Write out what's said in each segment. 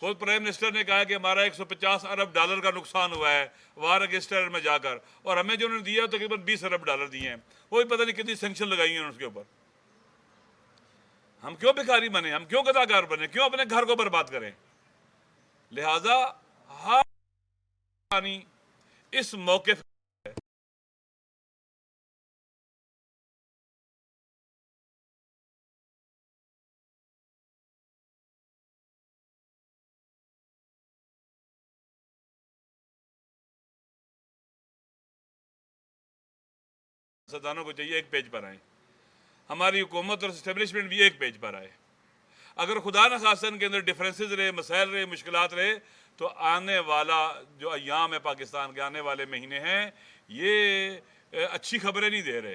خود prime minister نے کہا کہ ہمارا 150 ارب ڈالر کا نقصان ہوا ہے وار رجسٹر میں جا کر، اور ہمیں جو انہوں نے دیا تقریباً 20 ارب ڈالر دیے ہیں، وہ بھی پتہ نہیں کتنی سینکشن لگائی ہیں اس کے اوپر۔ ہم کیوں بھکاری بنے، ہم کیوں قضاکار بنے، کیوں اپنے گھر کو برباد کریں؟ لہٰذا ہر اس موقف سیاستدانوں کو چاہیے ایک پیج پر آئیں، ہماری حکومت اور اسٹیبلشمنٹ بھی ایک پیج پر آئے۔ اگر خدا نخواستہ ان کے اندر ڈفرینسز رہے، مسائل رہے، مشکلات رہے، تو آنے والا جو ایام ہے پاکستان کے، آنے والے مہینے ہیں، یہ اچھی خبریں نہیں دے رہے۔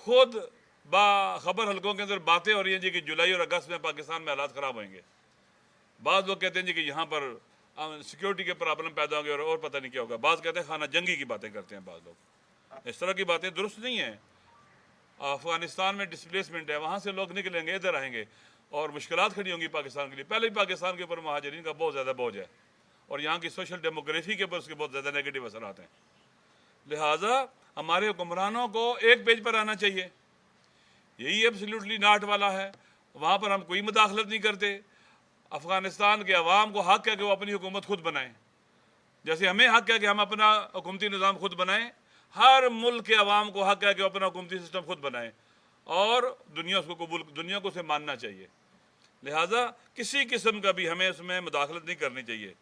خود خبر حلقوں کے اندر باتیں ہو رہی ہیں جی کہ جولائی اور اگست میں پاکستان میں حالات خراب ہوئیں گے۔ بعض لوگ کہتے ہیں جی کہ یہاں پر سیکیورٹی کے پرابلم پیدا ہوں گے اور پتہ نہیں کیا ہوگا۔ بعض کہتے ہیں خانہ جنگی کی باتیں کرتے ہیں بعض لوگ۔ اس طرح کی باتیں درست نہیں ہیں۔ افغانستان میں ڈسپلیسمنٹ ہے، وہاں سے لوگ نکلیں گے، ادھر آئیں گے اور مشکلات کھڑی ہوں گی پاکستان کے لیے۔ پہلے بھی پاکستان کے اوپر مہاجرین کا بہت زیادہ بوجھ ہے اور یہاں کی سوشل ڈیموگرافی کے اوپر اس کے بہت زیادہ نیگیٹو اثرات ہیں۔ لہٰذا ہمارے حکمرانوں کو ایک پیج پر آنا چاہیے۔ یہی ایبسلیوٹلی ناٹ والا ہے، وہاں پر ہم کوئی مداخلت نہیں کرتے۔ افغانستان کے عوام کو حق ہے کہ وہ اپنی حکومت خود بنائیں، جیسے ہمیں حق ہے کہ ہم اپنا حکومتی نظام خود بنائیں۔ ہر ملک کے عوام کو حق ہے کہ وہ اپنا حکومتی سسٹم خود بنائیں اور دنیا کو اسے ماننا چاہیے۔ لہٰذا کسی قسم کا بھی ہمیں اس میں مداخلت نہیں کرنی چاہیے،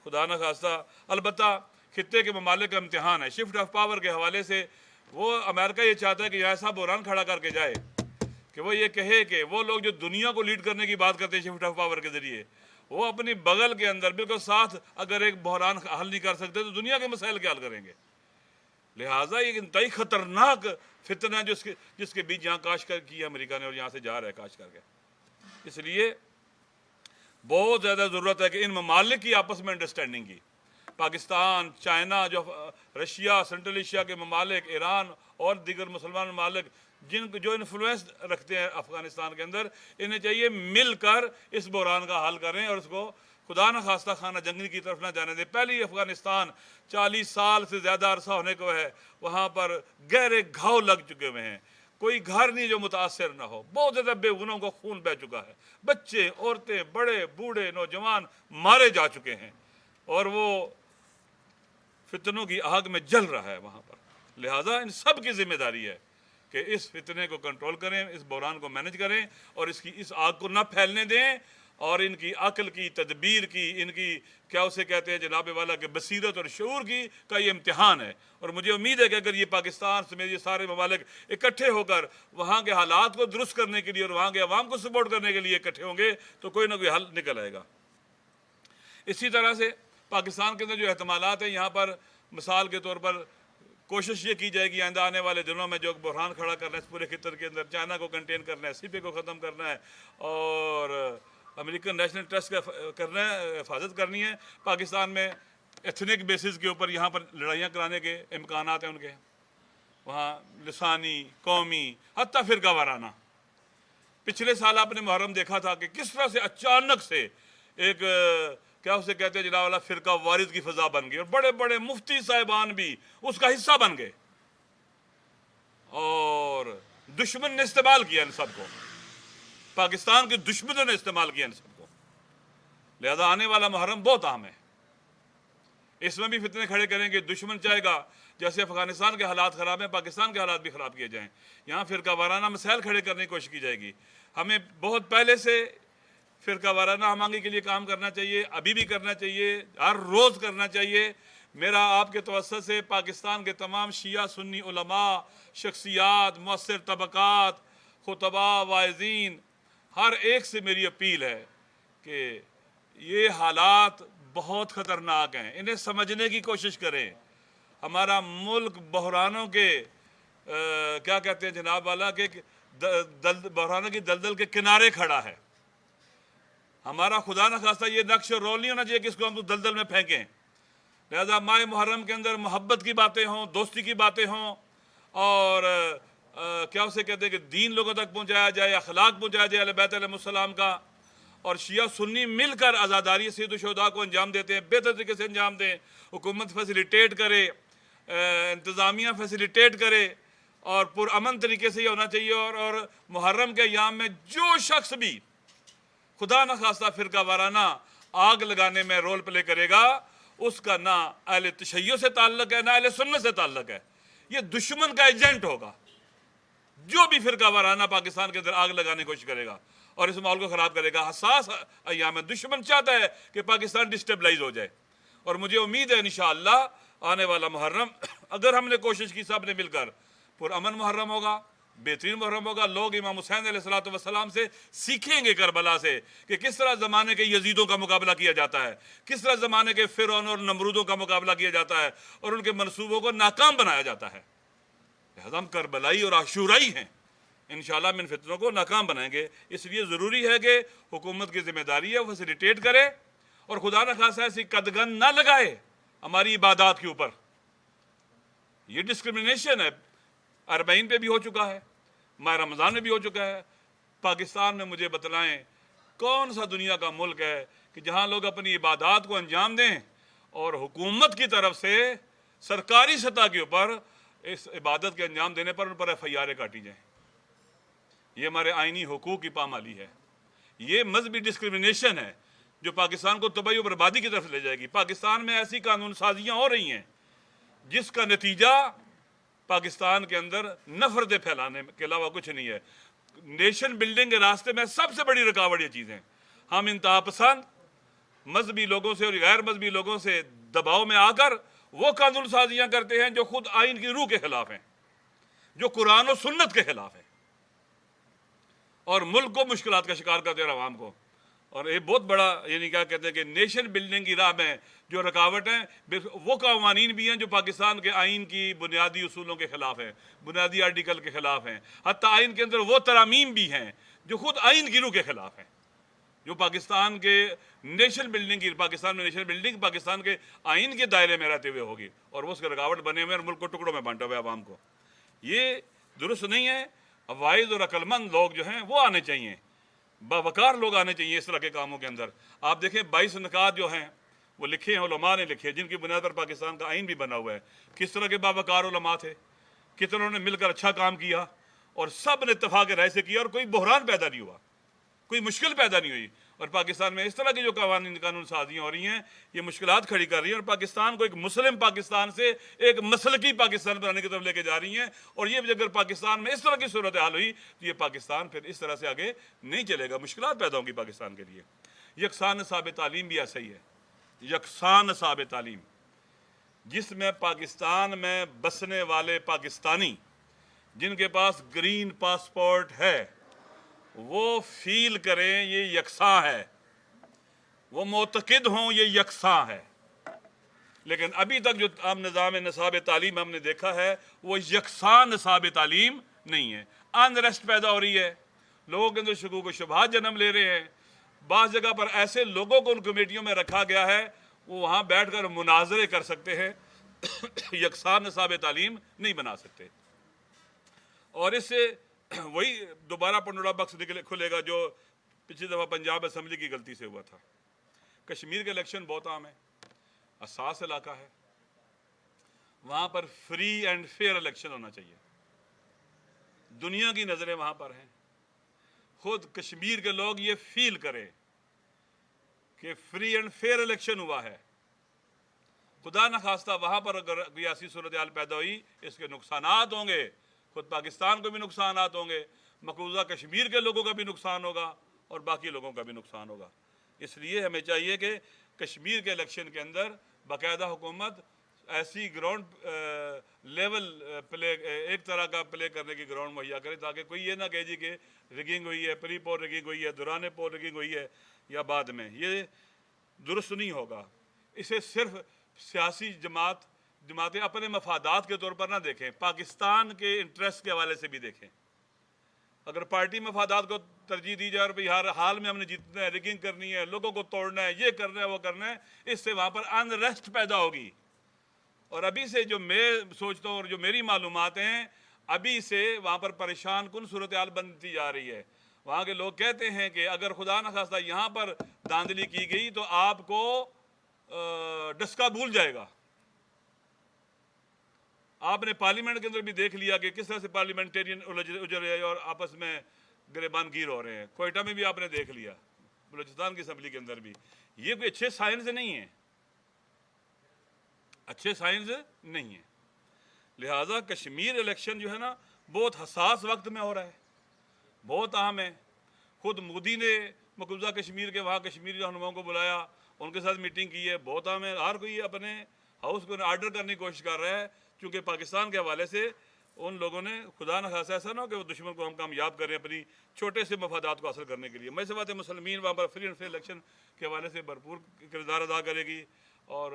خدا نخواستہ۔ البتہ خطے کے ممالک کا امتحان ہے شفٹ آف پاور کے حوالے سے۔ وہ امریکہ یہ چاہتا ہے کہ ایسا بحران کھڑا کر کے جائے کہ وہ یہ کہے کہ وہ لوگ جو دنیا کو لیڈ کرنے کی بات کرتے ہیں شفٹ آف پاور کے ذریعے، وہ اپنی بغل کے اندر بالکل ساتھ اگر ایک بحران حل نہیں کر سکتے تو دنیا کے مسائل کیا حل کریں گے؟ لہٰذا یہ انتہائی خطرناک فتنہ ہے جس کے بیچ یہاں کاش کر کی امریکہ نے اور یہاں سے جا رہا ہے کاش کر کے۔ اس لیے بہت زیادہ ضرورت ہے کہ ان ممالک کی آپس میں انڈرسٹینڈنگ کی۔ Pakistan, China, Russia, central Asia کے ممالک، ایران اور دیگر مسلمان ممالک جو انفلوئنس رکھتے ہیں افغانستان کے اندر، انہیں چاہیے مل کر اس بحران کا حل کریں اور اس کو خدا نخواستہ خانہ جنگی کی طرف نہ جانے دیں۔ پہلی افغانستان 40 سال سے زیادہ عرصہ ہونے کو ہے، وہاں پر گہرے گھاؤ لگ چکے ہوئے ہیں، کوئی گھر نہیں جو متاثر نہ ہو، بہت زیادہ بے گناہوں کو خون بہہ چکا ہے، بچے، عورتیں، بڑے، بوڑھے، نوجوان مارے جا چکے ہیں اور وہ فتنوں کی آگ میں جل رہا ہے وہاں پر۔ لہٰذا ان سب کی ذمہ داری ہے کہ اس فتنے کو کنٹرول کریں، اس بحران کو مینج کریں اور اس آگ کو نہ پھیلنے دیں، اور ان کی عقل کی، تدبیر کی، ان کی کیا اسے کہتے ہیں جناب والا کہ بصیرت اور شعور کا یہ امتحان ہے۔ اور مجھے امید ہے کہ اگر یہ پاکستان سمیت یہ سارے ممالک اکٹھے ہو کر وہاں کے حالات کو درست کرنے کے لیے اور وہاں کے عوام کو سپورٹ کرنے کے لیے اکٹھے ہوں گے تو کوئی نہ کوئی حل نکل آئے گا۔ اسی طرح سے پاکستان کے اندر جو احتمالات ہیں، یہاں پر مثال کے طور پر کوشش یہ کی جائے گی آئندہ آنے والے دنوں میں جو بحران کھڑا کرنا ہے اس پورے خطے کے اندر، چائنا کو کنٹین کرنا ہے، سی پی کو ختم کرنا ہے اور امریکن نیشنل ٹرسٹ کا کرنا ہے، حفاظت کرنی ہے۔ پاکستان میں ایتھنک بیسز کے اوپر یہاں پر لڑائیاں کرانے کے امکانات ہیں ان کے، وہاں لسانی، قومی، حتیٰ فرقہ وارانہ۔ پچھلے سال آپ نے محرم دیکھا تھا کہ کس طرح سے اچانک سے ایک کیا اسے کہتے ہیں جناب والا فرقہ وارث کی فضا بن گئی اور بڑے بڑے مفتی صاحبان بھی اس کا حصہ بن گئے اور دشمن نے استعمال کیا ان سب کو، پاکستان کے دشمنوں نے استعمال کیا ان سب کو۔ لہذا آنے والا محرم بہت اہم ہے، اس میں بھی فتنے کھڑے کریں گے۔ دشمن چاہے گا جیسے افغانستان کے حالات خراب ہیں پاکستان کے حالات بھی خراب کیے جائیں، یہاں فرقہ وارانہ مسائل کھڑے کرنے کی کوشش کی جائے گی۔ ہمیں بہت پہلے سے فرقہ وارانہ ہمانگی کے لیے کام کرنا چاہیے، ابھی بھی کرنا چاہیے، ہر روز کرنا چاہیے۔ میرا آپ کے توسط سے پاکستان کے تمام شیعہ سنی علماء، شخصیات، مؤثر طبقات، خطباء، واعظین، ہر ایک سے میری اپیل ہے کہ یہ حالات بہت خطرناک ہیں، انہیں سمجھنے کی کوشش کریں۔ ہمارا ملک بحرانوں کے کیا کہتے ہیں جناب والا کہ بحرانوں کی دلدل کے کنارے کھڑا ہے۔ ہمارا خدا نخواستہ یہ نقش رول نہیں ہونا چاہیے کہ اس کو ہم دلدل میں پھینکیں۔ لہذا ماہ محرم کے اندر محبت کی باتیں ہوں، دوستی کی باتیں ہوں اور کیا اسے کہتے ہیں کہ دین لوگوں تک پہنچایا جائے، اخلاق پہنچایا جائے اہل بیت علیہ السلام کا، اور شیعہ سنی مل کر عزاداری سید الشہداء کو انجام دیتے ہیں، بہتر طریقے سے انجام دیں، حکومت فیسیلیٹیٹ کرے، انتظامیہ فیسیلیٹیٹ کرے، اور پرامن طریقے سے یہ ہونا چاہیے۔ اور محرم کے ایام میں جو شخص بھی خدا نخواستہ فرقہ وارانہ آگ لگانے میں رول پلے کرے گا، اس کا نہ اہل تشیع سے تعلق ہے نہ اہل سنت سے تعلق ہے، یہ دشمن کا ایجنٹ ہوگا۔ جو بھی فرقہ وارانہ پاکستان کے اندر آگ لگانے کی کوشش کرے گا اور اس ماحول کو خراب کرے گا، حساس ایام میں دشمن چاہتا ہے کہ پاکستان ڈسٹیبلائز ہو جائے۔ اور مجھے امید ہے انشاءاللہ آنے والا محرم اگر ہم نے کوشش کی سب نے مل کر، پرامن محرم ہوگا، بہترین محرم ہوگا۔ لوگ امام حسین علیہ السلام سے سیکھیں گے کربلا سے کہ کس طرح زمانے کے یزیدوں کا مقابلہ کیا جاتا ہے، کس طرح زمانے کے فرعون اور نمرودوں کا مقابلہ کیا جاتا ہے اور ان کے منصوبوں کو ناکام بنایا جاتا ہے۔ لہذا ہم کربلائی اور عاشورائی ہیں، انشاءاللہ ہم ان فتنوں کو ناکام بنائیں گے۔ اس لیے ضروری ہے کہ حکومت کی ذمہ داری ہے وہ فیسیلیٹیٹ کرے اور خدا نخواستہ ایسی قدغن نہ لگائے ہماری عبادات کے اوپر۔ یہ ڈسکرمنیشن ہے، اربعین پہ بھی ہو چکا ہے، ماہ رمضان میں بھی ہو چکا ہے۔ پاکستان میں مجھے بتلائیں کون سا دنیا کا ملک ہے کہ جہاں لوگ اپنی عبادات کو انجام دیں اور حکومت کی طرف سے سرکاری سطح کے اوپر اس عبادت کے انجام دینے پر ان پر ایف آئی آریں کاٹی جائیں۔ یہ ہمارے آئینی حقوق کی پامالی ہے، یہ مذہبی ڈسکرمنیشن ہے جو پاکستان کو تباہی و بربادی کی طرف لے جائے گی۔ پاکستان میں ایسی قانون سازیاں ہو رہی ہیں جس کا نتیجہ پاکستان کے اندر نفرتیں پھیلانے کے علاوہ کچھ نہیں ہے۔ نیشن بلڈنگ کے راستے میں سب سے بڑی رکاوٹ یہ چیزیں، ہم انتہا پسند مذہبی لوگوں سے اور غیر مذہبی لوگوں سے دباؤ میں آ کر وہ قانون سازیاں کرتے ہیں جو خود آئین کی روح کے خلاف ہیں، جو قرآن و سنت کے خلاف ہیں، اور ملک کو مشکلات کا شکار کرتے ہیں عوام کو۔ اور یہ بہت بڑا یعنی کیا کہتے ہیں کہ نیشن بلڈنگ کی راہ میں جو رکاوٹ ہیں وہ قوانین بھی ہیں جو پاکستان کے آئین کی بنیادی اصولوں کے خلاف ہیں، بنیادی آرٹیکل کے خلاف ہیں، حتیٰ آئین کے اندر وہ ترامیم بھی ہیں جو خود آئین کی روح کے خلاف ہیں، جو پاکستان کے نیشن بلڈنگ کی پاکستان میں نیشن بلڈنگ پاکستان کے آئین کے دائرے میں رہتے ہوئے ہوگی، اور وہ اس کے رکاوٹ بنے ہوئے اور ملک کو ٹکڑوں میں بانٹا ہوا عوام کو۔ یہ درست نہیں ہے۔ واعظ اور عقل مند لوگ جو ہیں وہ آنے چاہیے، باوقار لوگ آنے چاہیے اس طرح کے کاموں کے اندر۔ آپ دیکھیں 22 نکات جو ہیں وہ لکھے ہیں علماء نے لکھے، جن کی بنیاد پر پاکستان کا آئین بھی بنا ہوا ہے۔ کس طرح کے باوقار علماء تھے، کتنوں نے مل کر اچھا کام کیا اور سب نے اتفاق رائے سے کیا اور کوئی بحران پیدا نہیں ہوا، کوئی مشکل پیدا نہیں ہوئی۔ اور پاکستان میں اس طرح کی جو قانون سازیاں ہو رہی ہیں یہ مشکلات کھڑی کر رہی ہیں اور پاکستان کو ایک مسلم پاکستان سے ایک مسلکی پاکستان بنانے کی طرف لے کے جا رہی ہیں۔ اور یہ اگر پاکستان میں اس طرح کی صورتحال ہوئی تو یہ پاکستان پھر اس طرح سے آگے نہیں چلے گا، مشکلات پیدا ہوں گی پاکستان کے لیے۔ یکساں نصاب تعلیم بھی ایسا ہی ہے، یکساں نصاب تعلیم جس میں پاکستان میں بسنے والے پاکستانی جن کے پاس گرین پاسپورٹ ہے وہ فیل کریں یہ یکساں ہے، وہ معتقد ہوں یہ یکساں ہے۔ لیکن ابھی تک جو عام نظام نصاب تعلیم ہم نے دیکھا ہے وہ یکساں نصاب تعلیم نہیں ہے، انریسٹ پیدا ہو رہی ہے، لوگوں کے اندر شکوک و شبہات جنم لے رہے ہیں۔ بعض جگہ پر ایسے لوگوں کو ان کمیٹیوں میں رکھا گیا ہے وہ وہاں بیٹھ کر مناظرے کر سکتے ہیں، یکساں نصاب تعلیم نہیں بنا سکتے۔ اور اس سے وہی دوبارہ پنڈورا باکس کھلے گا جو پچھلی دفعہ پنجاب اسمبلی کی غلطی سے ہوا تھا۔ کشمیر کے الیکشن بہت عام ہے، حساس علاقہ ہے، وہاں پر فری اینڈ فیئر الیکشن ہونا چاہیے۔ دنیا کی نظریں وہاں پر ہیں، خود کشمیر کے لوگ یہ فیل کریں کہ فری اینڈ فیئر الیکشن ہوا ہے۔ خدا نخواستہ وہاں پر اگر ریاسی صورتحال پیدا ہوئی اس کے نقصانات ہوں گے، خود پاکستان کو بھی نقصانات ہوں گے، مقبوضہ کشمیر کے لوگوں کا بھی نقصان ہوگا اور باقی لوگوں کا بھی نقصان ہوگا۔ اس لیے ہمیں چاہیے کہ کشمیر کے الیکشن کے اندر باقاعدہ حکومت ایسی گراؤنڈ لیول پلے ایک طرح کا پلے کرنے کی گراؤنڈ مہیا کرے تاکہ کوئی یہ نہ کہے جی کہ ریگنگ ہوئی ہے، پری پول ریگنگ ہوئی ہے، دوران پول ریگنگ ہوئی ہے یا بعد میں، یہ درست نہیں ہوگا۔ اسے صرف سیاسی جماعتیں اپنے مفادات کے طور پر نہ دیکھیں، پاکستان کے انٹرسٹ کے حوالے سے بھی دیکھیں۔ اگر پارٹی مفادات کو ترجیح دی جائے اور بھئی ہر حال میں ہم نے جیتنا ہے، ریگنگ کرنی ہے، لوگوں کو توڑنا ہے، یہ کرنا ہے وہ کرنا ہے، اس سے وہاں پر انریسٹ پیدا ہوگی۔ اور ابھی سے جو میں سوچتا ہوں اور جو میری معلومات ہیں ابھی سے وہاں پر پریشان کن صورتحال بنتی جا رہی ہے۔ وہاں کے لوگ کہتے ہیں کہ اگر خدا نخواستہ یہاں پر دھاندلی کی گئی تو آپ کو ڈسکا بھول جائے گا۔ آپ نے پارلیمنٹ کے اندر بھی دیکھ لیا کہ کس طرح سے پارلیمنٹیرین اجڑ رہے اور آپس میں گریبان گیر ہو رہے ہیں۔ کوئٹہ میں بھی آپ نے دیکھ لیا، بلوچستان کی اسمبلی کے اندر بھی۔ یہ کوئی اچھے سائنس نہیں ہیں، اچھے سائنس نہیں ہیں۔ لہٰذا کشمیر الیکشن جو ہے نا بہت حساس وقت میں ہو رہا ہے، بہت اہم ہے۔ خود مودی نے مقبوضہ کشمیر کے وہاں کشمیری رہنماؤں کو بلایا، ان کے ساتھ میٹنگ کی ہے، بہت اہم ہے۔ ہر کوئی اپنے ہاؤس کو آرڈر کرنے کی کوشش کر رہا ہے، کیونکہ پاکستان کے حوالے سے ان لوگوں نے خدا نخواستہ ایسا نہ ہو کہ وہ دشمن کو ہم کامیاب کریں اپنی چھوٹے سے مفادات کو حاصل کرنے کے لیے۔ میں سے بات ہے مسلمین وہاں پر فری اینڈ فیئر الیکشن کے حوالے سے بھرپور کردار ادا کرے گی، اور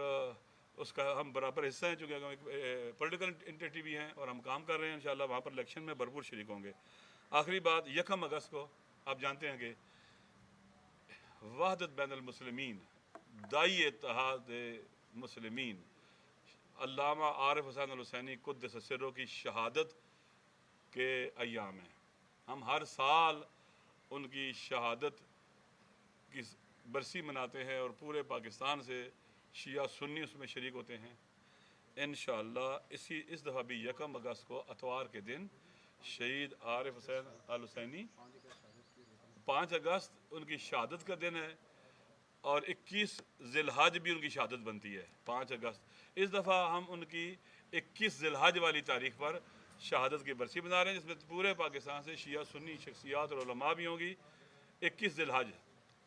اس کا ہم برابر حصہ ہیں، چونکہ ہم ایک پولیٹیکل انٹیٹی بھی ہیں اور ہم کام کر رہے ہیں، انشاءاللہ وہاں پر الیکشن میں بھرپور شریک ہوں گے۔ آخری بات، 1 اگست کو آپ جانتے ہیں کہ وحدت بین المسلمین، داعی اتحاد مسلمین علامہ عارف حسین الحسینی قدس سرہ کی شہادت کے ایام ہیں۔ ہم ہر سال ان کی شہادت کی برسی مناتے ہیں اور پورے پاکستان سے شیعہ سنی اس میں شریک ہوتے ہیں۔ انشاءاللہ اس دفعہ بھی 1 اگست کو اتوار کے دن شہید عارف حسین الحسینی 5 اگست ان کی شہادت کا دن ہے، اور 21 ذی الحج بھی ان کی شہادت بنتی ہے 5 اگست۔ اس دفعہ ہم ان کی 21 ذی الحج والی تاریخ پر شہادت کی برسی بنا رہے ہیں، جس میں پورے پاکستان سے شیعہ سنی شخصیات اور علماء بھی ہوں گی۔ 21 ذی الحج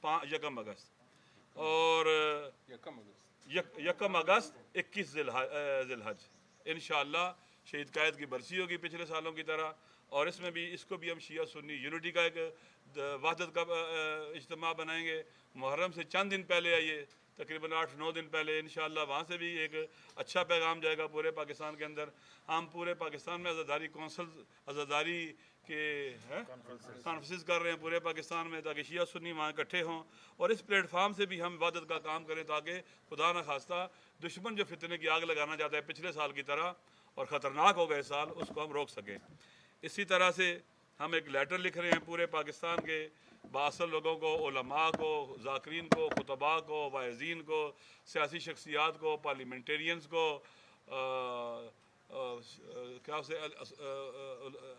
1 اگست، اور 1 اگست 21 ذی الحج انشاءاللہ شہید قائد کی برسی ہوگی پچھلے سالوں کی طرح، اور اس میں بھی اس کو بھی ہم شیعہ سنی یونٹی کا ایک وحدت کا اجتماع بنائیں گے۔ محرم سے چند دن پہلے آئیے، تقریباً 8-9 دن پہلے، انشاءاللہ وہاں سے بھی ایک اچھا پیغام جائے گا پورے پاکستان کے اندر۔ ہم پورے پاکستان میں عزاداری کونسل، عزاداری کے کانفرنسز کر رہے ہیں پورے پاکستان میں، تاکہ شیعہ سنی وہاں اکٹھے ہوں، اور اس پلیٹ فارم سے بھی ہم وحدت کا کام کریں، تاکہ خدا نخواستہ دشمن جو فتنے کی آگ لگانا چاہتا ہے پچھلے سال کی طرح اور خطرناک ہو گئے سال، اس کو ہم روک سکیں۔ اسی طرح سے ہم ایک لیٹر لکھ رہے ہیں پورے پاکستان کے بااثر لوگوں کو، علماء کو، ذاکرین کو، خطباء کو، واعظین کو، سیاسی شخصیات کو، پارلیمنٹیرینز کو، کیا اسے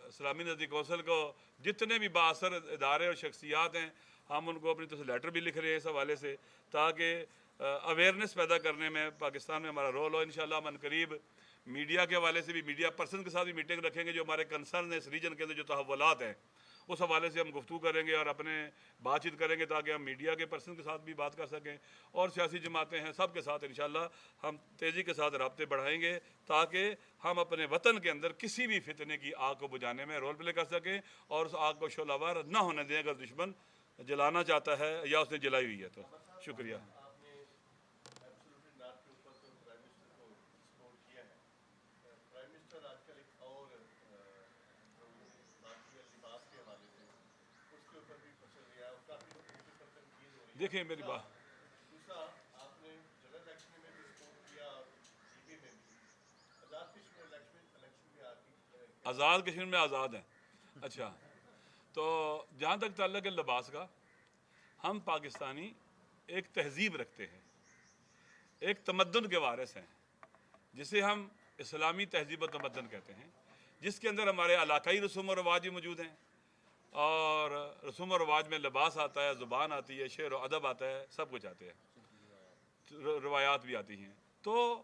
اسلامی نظری کونسل کو، جتنے بھی بااثر ادارے اور شخصیات ہیں، ہم ان کو اپنی طرف سے لیٹر بھی لکھ رہے ہیں اس حوالے سے، تاکہ اویئرنیس پیدا کرنے میں پاکستان میں ہمارا رول ہو۔ انشاءاللہ ہم قریب میڈیا کے حوالے سے بھی، میڈیا پرسن کے ساتھ بھی میٹنگ رکھیں گے، جو ہمارے کنسرن ہیں اس ریجن کے اندر جو تحولات ہیں اس حوالے سے ہم گفتگو کریں گے اور اپنے بات چیت کریں گے، تاکہ ہم میڈیا کے پرسن کے ساتھ بھی بات کر سکیں، اور سیاسی جماعتیں ہیں سب کے ساتھ انشاءاللہ ہم تیزی کے ساتھ رابطے بڑھائیں گے، تاکہ ہم اپنے وطن کے اندر کسی بھی فتنے کی آگ کو بجھانے میں رول پلے کر سکیں، اور اس آگ کو شعلہ ور نہ ہونے دیں اگر دشمن جلانا چاہتا ہے یا اس نے جلائی ہوئی ہے تو۔ شکریہ۔ دیکھیں میری بات، آزاد کشمیر میں آزاد ہیں۔ اچھا، تو جہاں تک تعلق ہے لباس کا، ہم پاکستانی ایک تہذیب رکھتے ہیں، ایک تمدن کے وارث ہیں، جسے ہم اسلامی تہذیب و تمدن کہتے ہیں، جس کے اندر ہمارے علاقائی رسوم و رواج بھی موجود ہیں، اور رسوم و رواج میں لباس آتا ہے، زبان آتی ہے، شعر و ادب آتا ہے، سب کچھ آتے ہیں، روایات بھی آتی ہیں۔ تو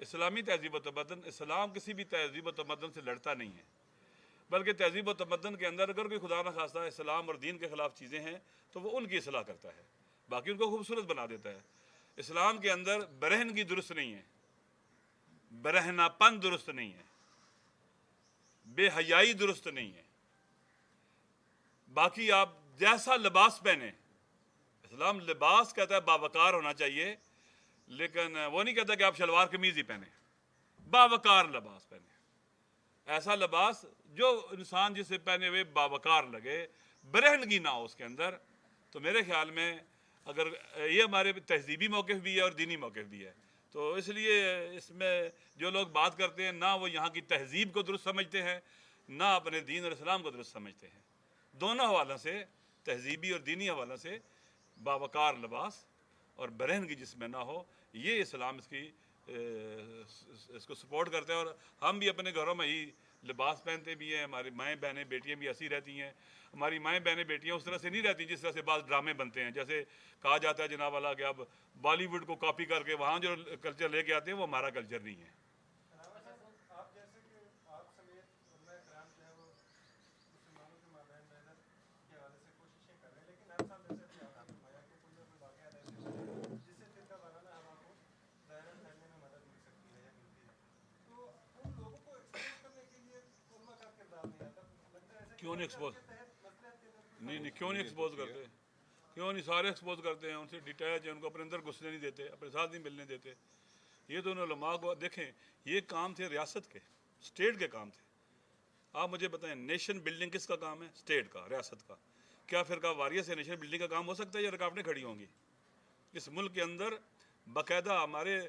اسلامی تہذیب و تمدن، اسلام کسی بھی تہذیب و تمدن سے لڑتا نہیں ہے، بلکہ تہذیب و تمدن کے اندر اگر کوئی خدا نخواستہ اسلام اور دین کے خلاف چیزیں ہیں تو وہ ان کی اصلاح کرتا ہے، باقی ان کو خوبصورت بنا دیتا ہے۔ اسلام کے اندر برہنگی درست نہیں ہے، برہنہ پن درست نہیں ہے، بے حیائی درست نہیں ہے۔ باقی آپ جیسا لباس پہنیں، اسلام لباس کہتا ہے باوقار ہونا چاہیے، لیکن وہ نہیں کہتا کہ آپ شلوار قمیض ہی پہنیں، باوقار لباس پہنیں، ایسا لباس جو انسان جسے پہنے ہوئے باوقار لگے، برہنگی نہ ہو اس کے اندر۔ تو میرے خیال میں اگر یہ ہمارے تہذیبی موقف بھی ہے اور دینی موقف بھی ہے، تو اس لیے اس میں جو لوگ بات کرتے ہیں نہ وہ یہاں کی تہذیب کو درست سمجھتے ہیں، نہ اپنے دین اور اسلام کو درست سمجھتے ہیں۔ دونوں حوالوں سے تہذیبی اور دینی حوالے سے باوقار لباس اور برہنگی جس میں نہ ہو، یہ اسلام اس کو سپورٹ کرتا ہے. اور ہم بھی اپنے گھروں میں ہی لباس پہنتے بھی ہیں، ہماری مائیں بہنیں بیٹیاں بھی ایسی رہتی ہیں. ہماری مائیں بہنیں بیٹیاں اس طرح سے نہیں رہتی جس طرح سے بعض ڈرامے بنتے ہیں. جیسے کہا جاتا ہے جناب والا کہ اب بالی ووڈ کو کاپی کر کے وہاں جو کلچر لے کے آتے ہیں وہ ہمارا کلچر نہیں ہے. آپ جیسے کہ آپ سمیت علماء کرام جو ہے وہ مسلمانوں کے مابین وحدت کے حوالے سے کوششیں کر رہے ہیں، لیکن ہر سال جیسے بھی آپ نے فرمایا کہ کوئی نہ کوئی واقعات ایسے ہوتے ہیں جس سے فرقہ وارانہ ہوا کو دائرہ پھیلنے میں مدد مل سکتی ہے یا ملتی ہے. تو ان لوگوں کو ایکسپوز کرنے کے لیے علماء کا کردار نہیں آتا. لگتا ہے ایسا کیوں نہیں ایکسپوز؟ مصلحت کے تحت نہیں کیوں نہیں ایکسپوز کرتے؟ کیوں نہیں سارے ایکسپوز کرتے ہیں؟ ان سے ڈیٹیچ ہیں، ان کو اپنے اندر گھسنے نہیں دیتے، اپنے ساتھ نہیں ملنے دیتے. یہ تو انہوں علماء کو دیکھیں، یہ کام تھے ریاست کے، اسٹیٹ کے کام تھے. آپ مجھے بتائیں نیشن بلڈنگ کس کا کام ہے؟ اسٹیٹ کا، ریاست کا. کیا فرقہ واریت سے نیشن بلڈنگ کا کام ہو سکتا ہے یا رکاوٹیں کھڑی ہوں گی؟ اس ملک کے اندر باقاعدہ ہمارے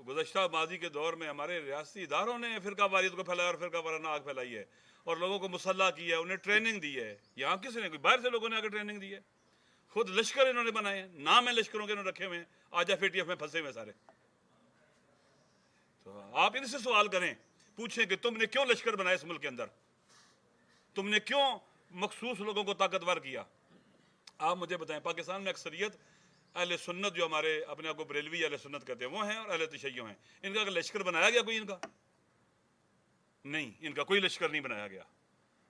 گزشتہ ماضی کے دور میں ہمارے ریاستی اداروں نے فرقہ واریت کو پھیلایا اور فرقہ وارانہ آگ پھیلائی ہے اور لوگوں کو مسلح کیا ہے، انہیں ٹریننگ دی ہے. یہاں کس نے؟ کوئی باہر سے لوگوں نے آ کے ٹریننگ دی ہے. خود لشکر انہوں نے بنائے ہیں، نام ہے لشکروں کے انہوں نے رکھے ہوئے ہیں، آج ایف اے ٹی ایف میں پھنسے ہوئے سارے. تو آپ ان سے سوال کریں، پوچھیں کہ تم نے کیوں لشکر بنایا اس ملک کے اندر؟ تم نے کیوں مخصوص لوگوں کو طاقتور کیا؟ آپ مجھے بتائیں. پاکستان میں اکثریت اہل سنت جو ہمارے اپنے آپ کو بریلوی اہل سنت کہتے ہیں وہ ہیں اور اہل تشیع ہیں. ان کا لشکر بنایا گیا کوئی؟ ان کا نہیں، ان کا کوئی لشکر نہیں بنایا گیا.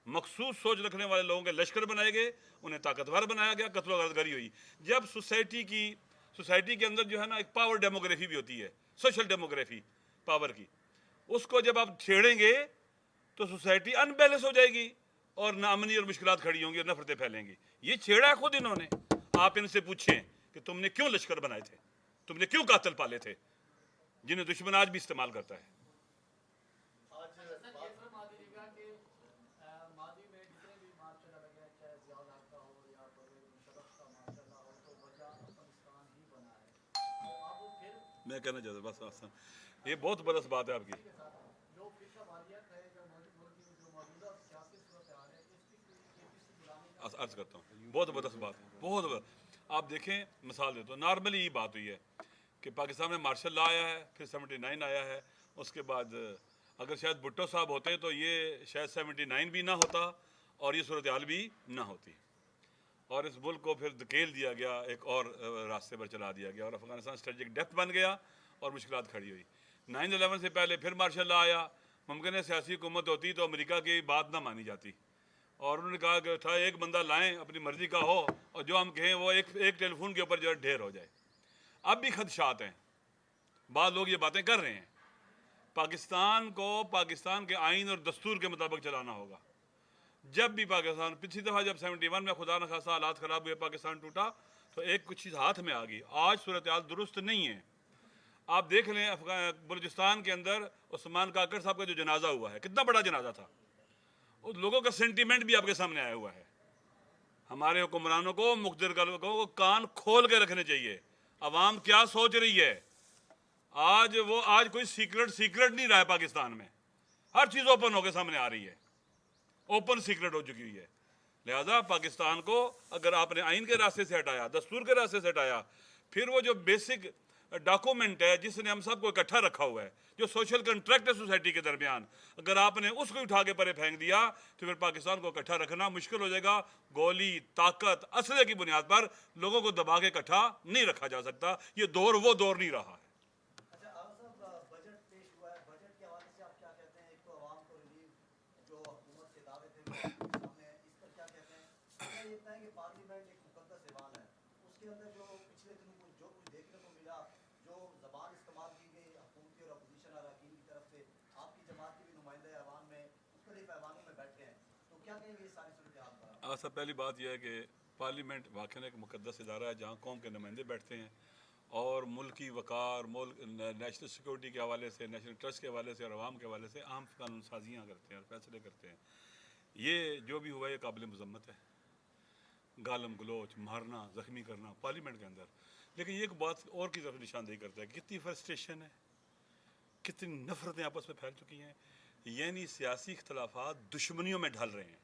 مخصوص سوچ رکھنے والے لوگوں کے لشکر بنائے گئے، انہیں طاقتور بنایا گیا، قتل و غارت گری ہوئی. جب سوسائٹی کے اندر جو ہے نا ایک پاور ڈیموگرافی بھی ہوتی ہے، سوشل ڈیموگرافی پاور کی، اس کو جب آپ چھیڑیں گے تو سوسائٹی ان بیلنس ہو جائے گی اور ناامنی اور مشکلات کھڑی ہوں گی اور نفرتیں پھیلیں گی. یہ چھیڑا ہے خود انہوں نے. آپ ان سے پوچھیں کہ تم نے کیوں لشکر بنائے تھے، تم نے کیوں قاتل پالے تھے جنہیں دشمن آج بھی استعمال کرتا ہے. میں کہنا چاہتا ہوں بس آسان، یہ بہت بڑا بات ہے آپ کی. عرض کرتا ہوں بہت زبردست بات ہے، بہت زبردست. آپ دیکھیں، مثال دیتا ہوں، نارملی یہ بات ہوئی ہے کہ پاکستان میں مارشل لا آیا ہے، پھر 79 آیا ہے. اس کے بعد اگر شاید بھٹو صاحب ہوتے تو یہ شاید 79 بھی نہ ہوتا اور یہ صورتحال بھی نہ ہوتی، اور اس ملک کو پھر دھکیل دیا گیا، ایک اور راستے پر چلا دیا گیا اور افغانستان اسٹریٹجک ڈیپتھ بن گیا اور مشکلات کھڑی ہوئی. 9/11 سے پہلے پھر مارشل لا آیا. ممکن ہے سیاسی حکومت ہوتی تو امریکہ کی بات نہ مانی جاتی، اور انہوں نے کہا کہ تھا ایک بندہ لائیں اپنی مرضی کا ہو اور جو ہم کہیں وہ ایک ٹیلی فون کے اوپر جو ہے ڈھیر ہو جائے. اب بھی خدشات ہیں، بعض لوگ یہ باتیں کر رہے ہیں. پاکستان کو پاکستان کے آئین اور دستور کے مطابق چلانا ہوگا. جب بھی پاکستان پچھلی دفعہ جب 71 میں خدا نخواستہ حالات خراب ہوئے، پاکستان ٹوٹا تو ایک کچھ چیز ہاتھ میں آ گئی. آج صورتحال درست نہیں ہے. آپ دیکھ لیں بلوچستان کے اندر عثمان کاکڑ صاحب کا جو جنازہ ہوا ہے، کتنا بڑا جنازہ تھا. اس لوگوں کا سینٹیمنٹ بھی آپ کے سامنے آیا ہوا ہے. ہمارے حکمرانوں کو، مقتدر کو کان کھول کے رکھنے چاہیے. عوام کیا سوچ رہی ہے؟ آج کوئی سیکرٹ نہیں رہا ہے پاکستان میں. ہر چیز اوپن ہو کے سامنے آ رہی ہے، اوپن سیکرٹ ہو چکی ہوئی ہے. لہذا پاکستان کو اگر آپ نے آئین کے راستے سے ہٹایا، دستور کے راستے سے ہٹایا، پھر وہ جو بیسک ڈاکومنٹ ہے جس نے ہم سب کو اکٹھا رکھا ہوا ہے، جو سوشل کنٹریکٹ ہے سوسائٹی کے درمیان، اگر آپ نے اس کو اٹھا کے پرے پھینک دیا تو پھر پاکستان کو اکٹھا رکھنا مشکل ہو جائے گا. گولی، طاقت، اسلحے کی بنیاد پر لوگوں کو دبا کے اکٹھا نہیں رکھا جا سکتا. یہ دور وہ دور نہیں رہا ہے. اچھا صاحب، بجٹ پیش ہوا ہے، بجٹ کے حوالے سے آپ کیا کہتے ہیں؟ ایک تو عوام کو ریلیف جو حکومت کے دعوے تھے وہ آپ کے سامنے ہیں، اس پر کیا کہتے ہیں؟ دوسرا یہ بتائیں کہ پارلیمنٹ ایک مقدس ایوان ہے، اس کے اندر جو پچھلے دنوں کو جو کچھ دیکھنے کو ملا، جو زبان استعمال کی گئی حکومتی اور اپوزیشن اراکین کی طرف سے، آپ کی جماعت کے بھی نمائندے ایوان میں مختلف ایوانوں میں بیٹھے ہیں، تو کیا کہیں گے اس ساری صورتحال پر؟ سب پہلی بات یہ ہے کہ پارلیمنٹ واقعی ایک مقدس ادارہ ہے جہاں قوم کے نمائندے بیٹھتے ہیں اور ملکی وقار، نیشنل سیکورٹی کے حوالے سے، نیشنل ٹرسٹ کے حوالے سے اور عوام کے حوالے سے عام قانون سازیاں کرتے ہیں اور فیصلے کرتے ہیں. یہ جو بھی ہوا یہ قابل مذمت ہے. گالم گلوچ، مارنا، زخمی کرنا پارلیمنٹ کے اندر. لیکن یہ ایک بات اور کی طرف نشاندہی کرتا ہے، کتنی فرسٹریشن ہے، کتنی نفرتیں آپس میں پھیل چکی ہیں. یعنی سیاسی اختلافات دشمنیوں میں ڈھل رہے ہیں.